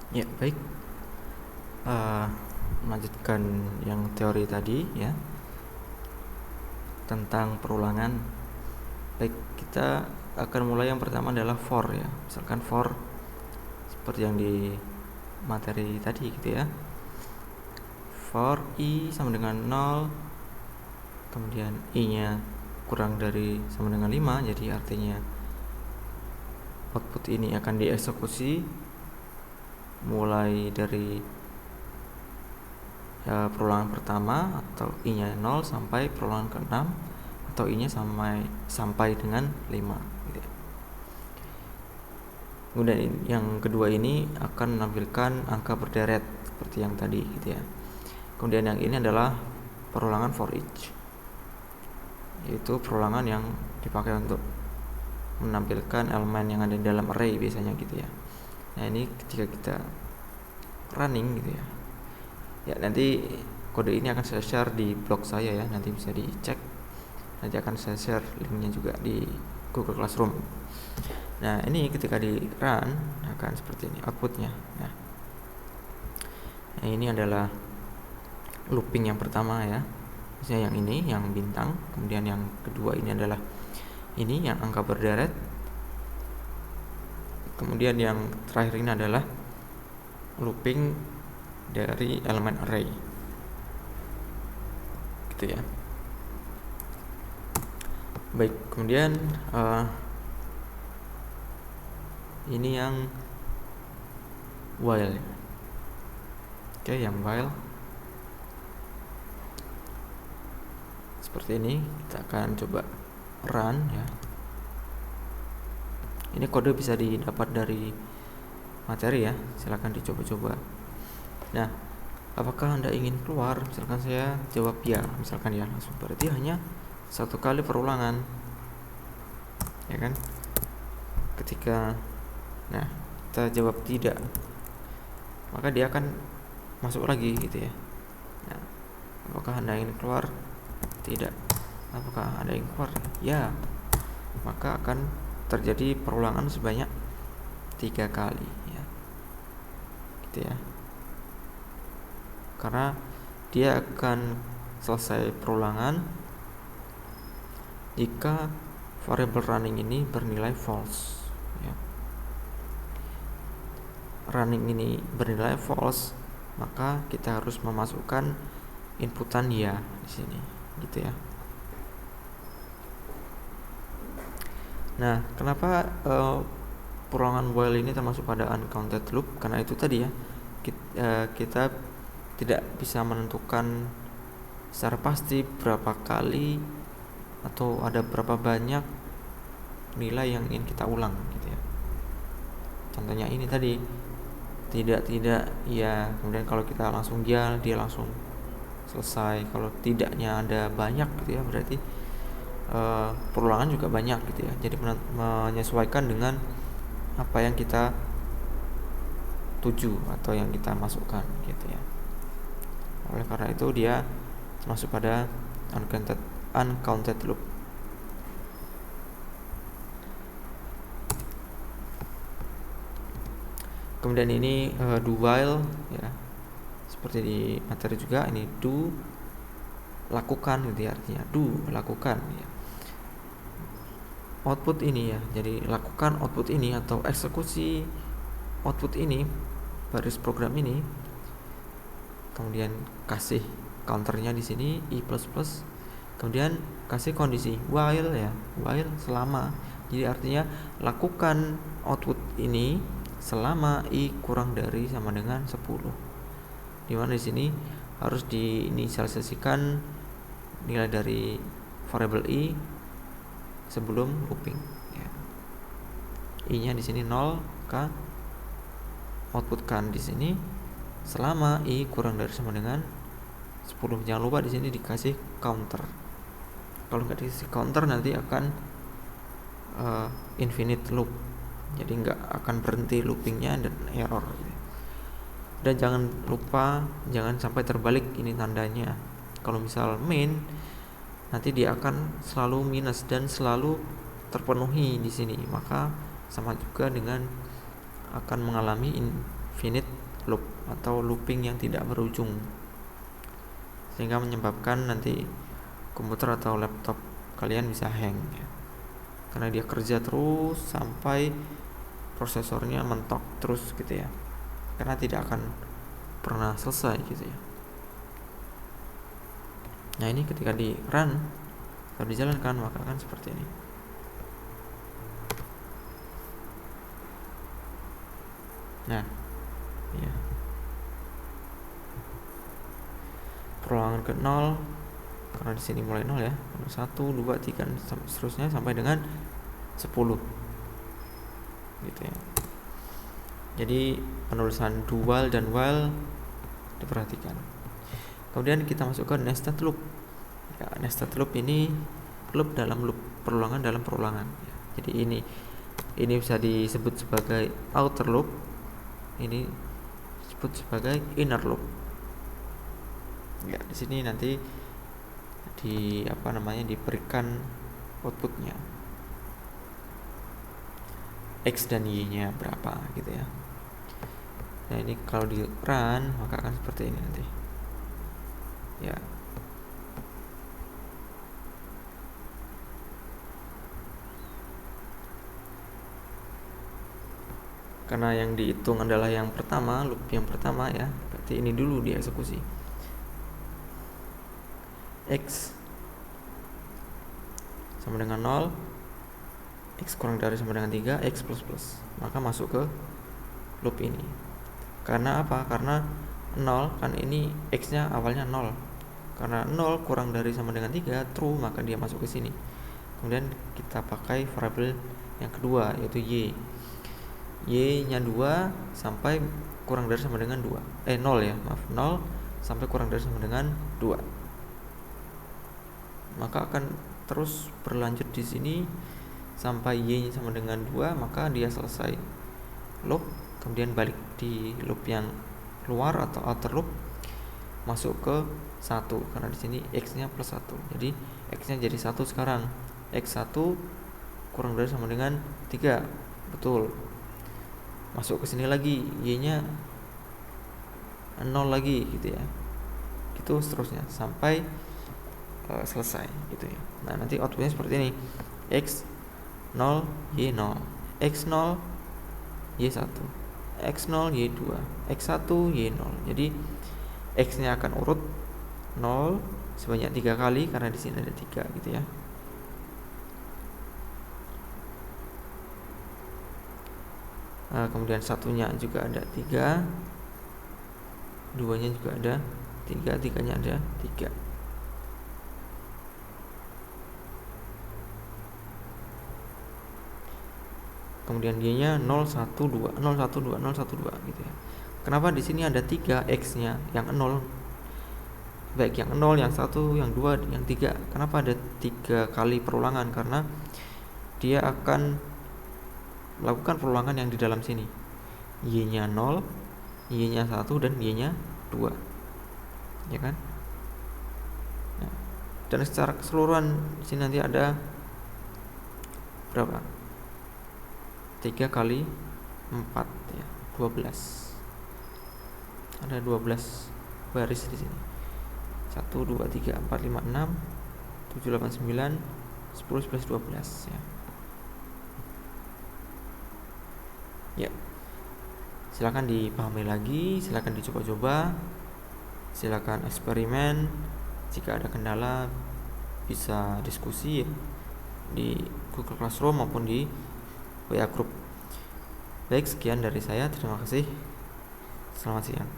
Ya, baik. Melanjutkan yang teori tadi ya, tentang perulangan. Baik, kita akan mulai. Yang pertama adalah for ya. Misalkan for seperti yang di materi tadi gitu ya. For i sama dengan 0, kemudian i-nya kurang dari sama dengan 5, jadi artinya output ini akan dieksekusi mulai dari perulangan pertama atau i-nya 0 sampai perulangan ke-6, atau i-nya sampai dengan 5 gitu ya. Kemudian yang kedua ini akan menampilkan angka berderet seperti yang tadi gitu ya. Kemudian yang ini adalah perulangan for each, yaitu perulangan yang dipakai untuk menampilkan elemen yang ada di dalam array biasanya gitu ya. Nah, ini ketika kita running gitu ya. Ya, nanti kode ini akan saya share di blog saya ya, nanti bisa dicek. Nanti akan saya share linknya juga di Google Classroom. Nah, ini ketika di run akan seperti ini outputnya. Nah, ini adalah looping yang pertama ya, misalnya yang ini yang bintang. Kemudian yang kedua ini adalah ini yang angka berderet. Kemudian yang terakhir ini adalah looping dari elemen array gitu ya. Baik, kemudian ini yang while. Oke, yang while seperti ini. Kita akan coba run ya. Ini kode bisa didapat dari materi ya, silahkan dicoba-coba. Nah, apakah Anda ingin keluar? Misalkan saya jawab ya, misalkan ya, langsung berarti hanya satu kali perulangan ya kan. Ketika kita jawab tidak, maka dia akan masuk lagi gitu ya. Nah, apakah Anda ingin keluar? Tidak. Apakah Anda ingin keluar? Ya, maka akan terjadi perulangan sebanyak 3 kali ya, gitu ya. Karena dia akan selesai perulangan jika variable running ini bernilai false ya. Running ini bernilai false, maka kita harus memasukkan inputan ya di sini gitu ya. Nah, kenapa perulangan while ini termasuk pada uncounted loop? Karena itu tadi ya, kita tidak bisa menentukan secara pasti berapa kali atau ada berapa banyak nilai yang ingin kita ulang gitu ya. Contohnya ini tadi tidak ya, kemudian kalau kita langsung ya, dia langsung selesai. Kalau tidaknya ada banyak gitu ya, berarti perulangan juga banyak gitu ya. Jadi menyesuaikan dengan apa yang kita tuju atau yang kita masukkan gitu ya. Oleh karena itu dia masuk pada uncounted loop. Kemudian ini do while ya, seperti di materi juga. Ini do lakukan gitu ya, artinya do lakukan ya. Output ini ya, jadi lakukan output ini atau eksekusi output ini, baris program ini. Kemudian kasih counternya di sini i++. Kemudian kasih kondisi while ya, while selama. Jadi artinya lakukan output ini selama i kurang dari sama dengan 10. Dimana di sini harus diinisialisasikan nilai dari variable i sebelum looping ya. I-nya di sini 0, maka outputkan di sini selama i kurang dari sama dengan 10. Jangan lupa di sini dikasih counter. Kalau nggak dikasih counter nanti akan infinite loop, jadi nggak akan berhenti loopingnya dan error. Dan jangan lupa jangan sampai terbalik ini tandanya. Kalau misal main, nanti dia akan selalu minus dan selalu terpenuhi di sini, maka sama juga dengan akan mengalami finite loop atau looping yang tidak berujung, sehingga menyebabkan nanti komputer atau laptop kalian bisa hang ya. Karena dia kerja terus sampai prosesornya mentok terus gitu ya, karena tidak akan pernah selesai gitu ya. Nah ini ketika di run atau dijalankan maka akan seperti ini. Nah ya, perulangan ke 0 karena di sini mulai 0 ya, 1, 2, 3 dan seterusnya sampai dengan 10 gitu ya. Jadi penulisan do while dan while diperhatikan. Kemudian kita masuk ke nested loop ya. Nested loop ini loop dalam loop, perulangan dalam perulangan ya. Jadi ini bisa disebut sebagai outer loop, ini disebut sebagai inner loop ya. Di sini nanti diberikan outputnya, X dan Y nya berapa gitu ya. Nah ini kalau di run maka akan seperti ini nanti ya. Karena yang dihitung adalah yang pertama, loop yang pertama ya, berarti ini dulu dieksekusi. X sama dengan 0, X kurang dari sama dengan 3, X plus plus, maka masuk ke loop ini. Karena apa? Karena 0 kan ini X nya awalnya 0, karena 0 kurang dari sama dengan 3 true, maka dia masuk ke sini. Kemudian kita pakai variabel yang kedua yaitu Y nya 2 sampai kurang dari sama dengan 2 0 ya, maaf, 0 sampai kurang dari sama dengan 2, maka akan terus berlanjut di sini sampai Y nya sama dengan 2, maka dia selesai loop. Kemudian balik di loop yang luar atau outer loop, masuk ke 1 karena di sini X nya plus 1, jadi X nya jadi 1 sekarang. X1 kurang dari sama dengan 3, betul, masuk ke sini lagi, Y nya 0 lagi gitu ya, gitu seterusnya sampai selesai gitu ya. Nah nanti outputnya seperti ini, X 0 Y 0, X 0 Y 1, X 0 Y 2, X 1 Y 0. Jadi X nya akan urut 0 sebanyak 3 kali karena di sini ada 3 gitu ya. Kemudian satunya juga ada 3, 2 nya juga ada 3, 3 nya ada 3. Kemudian Y nya 0, 1, 2, 0, 1, 2, 0, 1, 2 gitu ya. Kenapa di sini ada 3 X nya yang 0, baik yang 0, yang 1, yang 2, yang 3. Kenapa ada 3 kali perulangan? Karena dia akan melakukan perulangan yang di dalam sini, Y nya 0, Y nya 1 dan Y nya 2 ya kan. Nah, dan secara keseluruhan di sini nanti ada berapa? 3 kali 4 ya, 12. Ada 12 baris di sini. 1, 2, 3, 4, 5, 6, 7, 8, 9, 10, 11, 12 ya. Ya, silakan dipahami lagi, silakan dicoba-coba, silakan eksperimen. Jika ada kendala bisa diskusi ya, di Google Classroom maupun di WA Group. Baik, sekian dari saya, terima kasih, selamat siang.